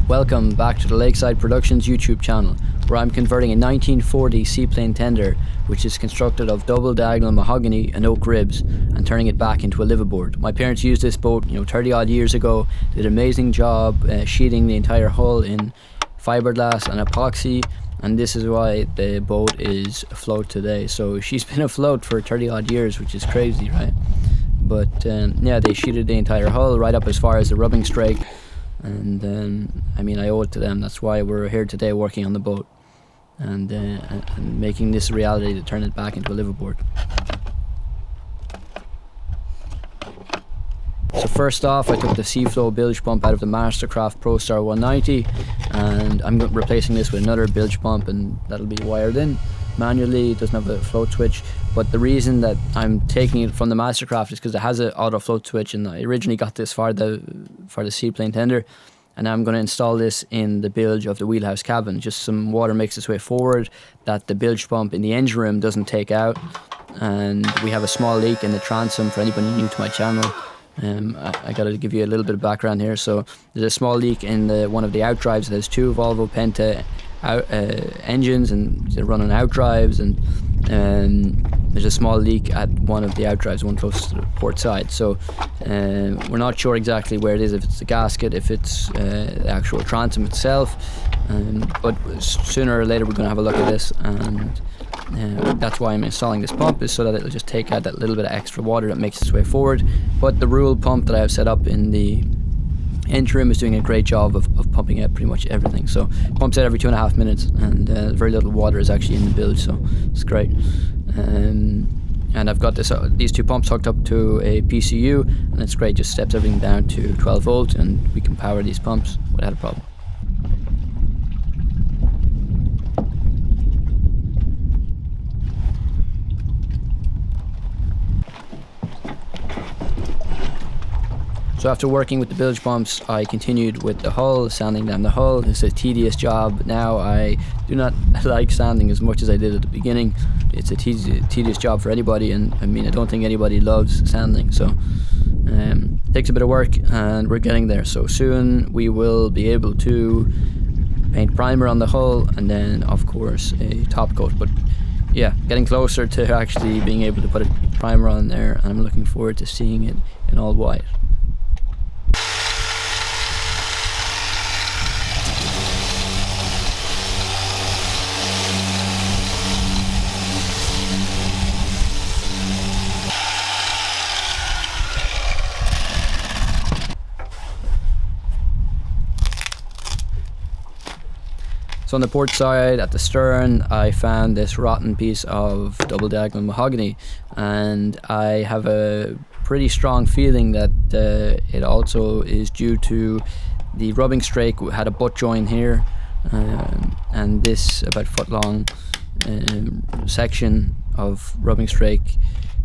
Welcome back to the Lakeside Productions YouTube channel, where I'm converting a 1940 seaplane tender, which is constructed of double diagonal mahogany and oak ribs, and turning it back into a liveaboard. My parents used this boat 30 odd years ago, did an amazing job sheeting the entire hull in fiberglass and epoxy, and this is why the boat is afloat today. So she's been afloat for 30 odd years, which is crazy, right? But yeah, they sheeted the entire hull right up as far as the rubbing strake. And I owe it to them. That's why we're here today working on the boat and making this a reality to turn it back into a liveaboard. So first off, I took the Seaflow bilge pump out of the Mastercraft ProStar 190, and I'm replacing this with another bilge pump, and that'll be wired in manually. It doesn't have a float switch, but the reason that I'm taking it from the Mastercraft is because it has an auto float switch, and I originally got this for the seaplane tender, and I'm going to install this in the bilge of the wheelhouse cabin. Just some water makes its way forward that the bilge pump in the engine room doesn't take out, and we have a small leak in the transom. For anybody new to my channel, I got to give you a little bit of background here. So there's a small leak in one of the outdrives. There's two Volvo Penta engines, and they're running outdrives, and there's a small leak at one of the outdrives, one close to the port side. So we're not sure exactly where it is, if it's the gasket, if it's the actual transom itself, but sooner or later we're going to have a look at this, and that's why I'm installing this pump, is so that it'll just take out that little bit of extra water that makes its way forward. But the rule pump that I have set up in the engine room is doing a great job of pumping out pretty much everything. So pumps out every 2.5 minutes, and very little water is actually in the bilge, so it's great. And I've got these two pumps hooked up to a PCU, and it's great, just steps everything down to 12 volts, and we can power these pumps without a problem. So after working with the bilge pumps, I continued with the hull, sanding down the hull. It's a tedious job. Now I do not like sanding as much as I did at the beginning. It's a tedious job for anybody, and I don't think anybody loves sanding. So it takes a bit of work, and we're getting there. So soon we will be able to paint primer on the hull, and then of course a top coat. But yeah, getting closer to actually being able to put a primer on there, and I'm looking forward to seeing it in all white. So on the port side, at the stern, I found this rotten piece of double diagonal mahogany, and I have a pretty strong feeling that it also is due to the rubbing strake. We had a butt joint here, and this about foot long section of rubbing strake,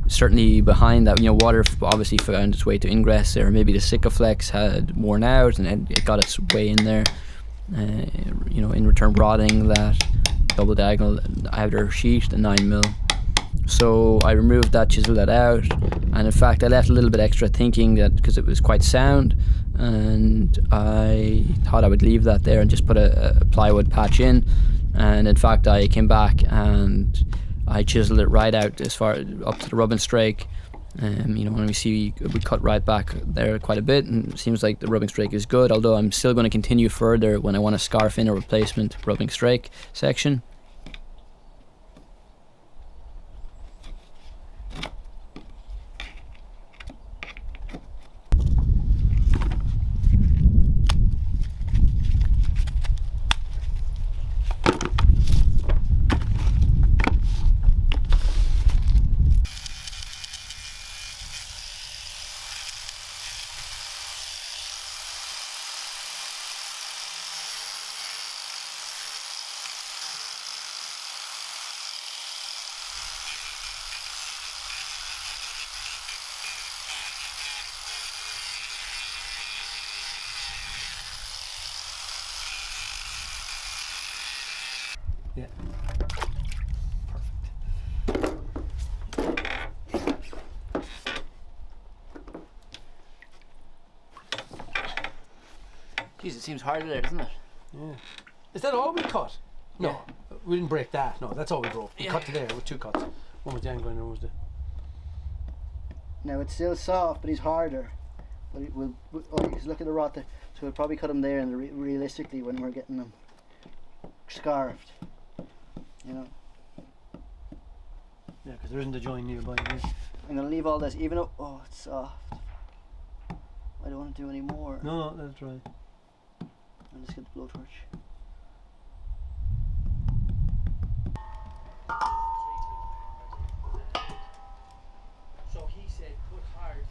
certainly behind that, water obviously found its way to ingress there. Maybe the Sikaflex had worn out and it got its way in there. In return rotting that double diagonal outer sheet, the 9mm. So I removed that, chiseled that out, and in fact I left a little bit extra, thinking that because it was quite sound, and I thought I would leave that there and just put a plywood patch in. And in fact I came back and I chiseled it right out as far up to the rubbing strake. When we cut right back there quite a bit, and it seems like the rubbing strake is good, although I'm still going to continue further when I want to scarf in a replacement rubbing strake section. Yeah. Jeez, it seems harder there, doesn't it? Yeah. Is that all we cut? No, Yeah. we didn't break that. No, that's all we broke. We Yeah. cut to there with 2 cuts. One was the angle and one was the... Now it's still soft, but he's harder. But oh, you look at the rot there. So we'll probably cut him there, and realistically, when we're getting them scarved, you know. Yeah, because there isn't a joint nearby. I'm gonna leave all this, even though it's soft. I don't want to do any more. No, that's right. I'll just get the blowtorch. So he said put hard.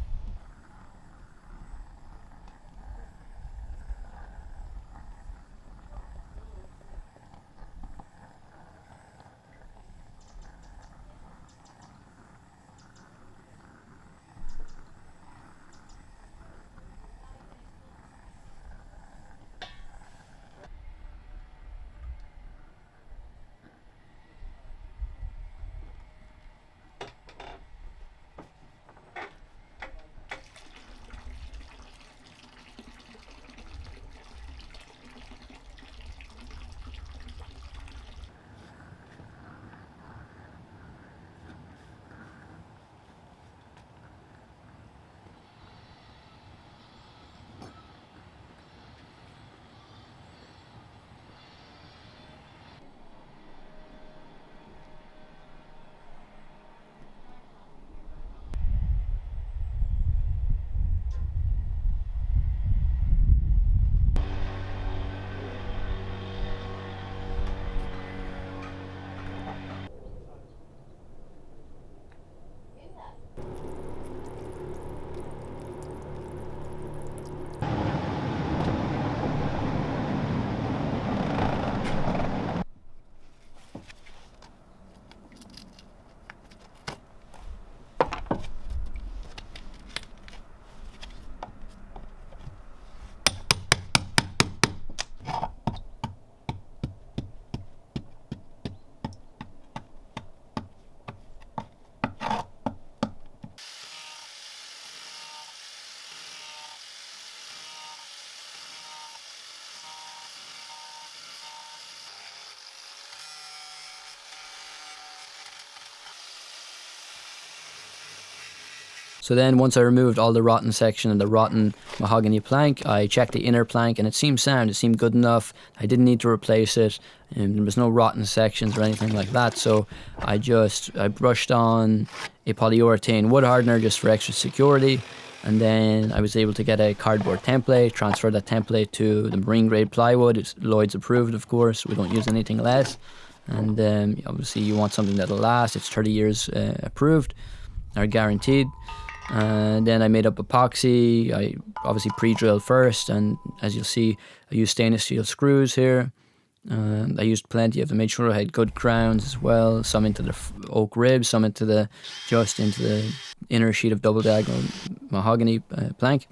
So then once I removed all the rotten section and the rotten mahogany plank, I checked the inner plank and it seemed sound, it seemed good enough. I didn't need to replace it, and there was no rotten sections or anything like that. So I brushed on a polyurethane wood hardener just for extra security, and then I was able to get a cardboard template, transfer that template to the marine grade plywood. It's Lloyd's approved, of course, we don't use anything less. And obviously you want something that'll last. It's 30 years approved or guaranteed. And then I made up epoxy. I obviously pre-drilled first, and as you'll see, I used stainless steel screws here. I used plenty of them, made sure I had good crowns as well, some into the oak ribs, some into the inner sheet of double diagonal mahogany plank.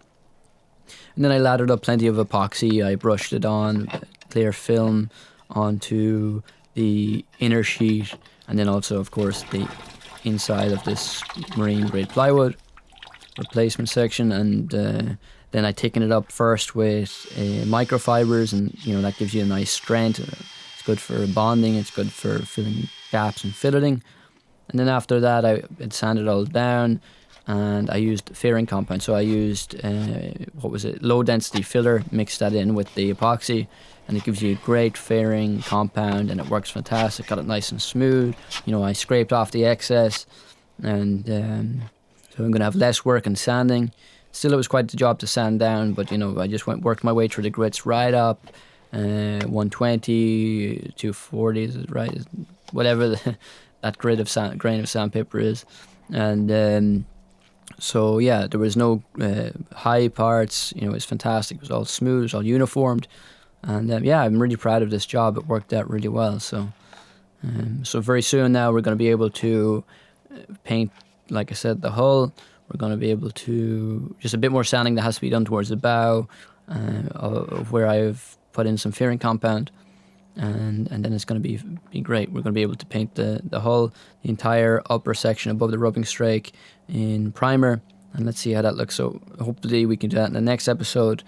And then I lathered up plenty of epoxy. I brushed it on, clear film onto the inner sheet, and then also, of course, the inside of this marine grade plywood replacement section. And then I thicken it up first with microfibers, and that gives you a nice strength. It's good for bonding, it's good for filling gaps and filleting. And then after that I had sanded it all down, and I used fairing compound. So I used low density filler, mixed that in with the epoxy, and it gives you a great fairing compound, and it works fantastic. Got it nice and smooth. I scraped off the excess, and so I'm going to have less work in sanding. Still, it was quite the job to sand down, but I just worked my way through the grits right up, 120, 240, is it right? Whatever that grain of sandpaper is. And so yeah, there was no high parts. It was fantastic. It was all smooth, it was all uniformed. And yeah, I'm really proud of this job. It worked out really well. So very soon now we're going to be able to paint, like I said, the hull. We're going to be able to, just a bit more sanding that has to be done towards the bow, of where I've put in some fairing compound, and then it's going to be great. We're going to be able to paint the hull, the entire upper section above the rubbing strake in primer, and let's see how that looks. So hopefully we can do that in the next episode.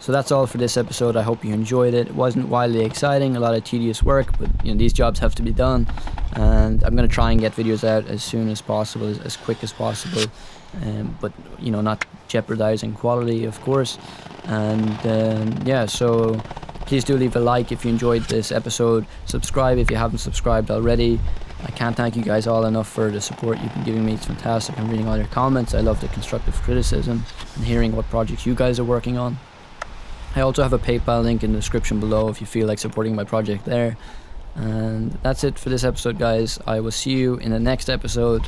So that's all for this episode. I hope you enjoyed it. It wasn't wildly exciting, a lot of tedious work, but you know, these jobs have to be done, and I'm going to try and get videos out as soon as possible, as quick as possible, but you know, not jeopardizing quality, of course. And yeah, so please do leave a like if you enjoyed this episode. Subscribe if you haven't subscribed already. I can't thank you guys all enough for the support you've been giving me. It's fantastic. I'm reading all your comments. I love the constructive criticism and hearing what projects you guys are working on. I also have a PayPal link in the description below if you feel like supporting my project there. And that's it for this episode, guys. I will see you in the next episode.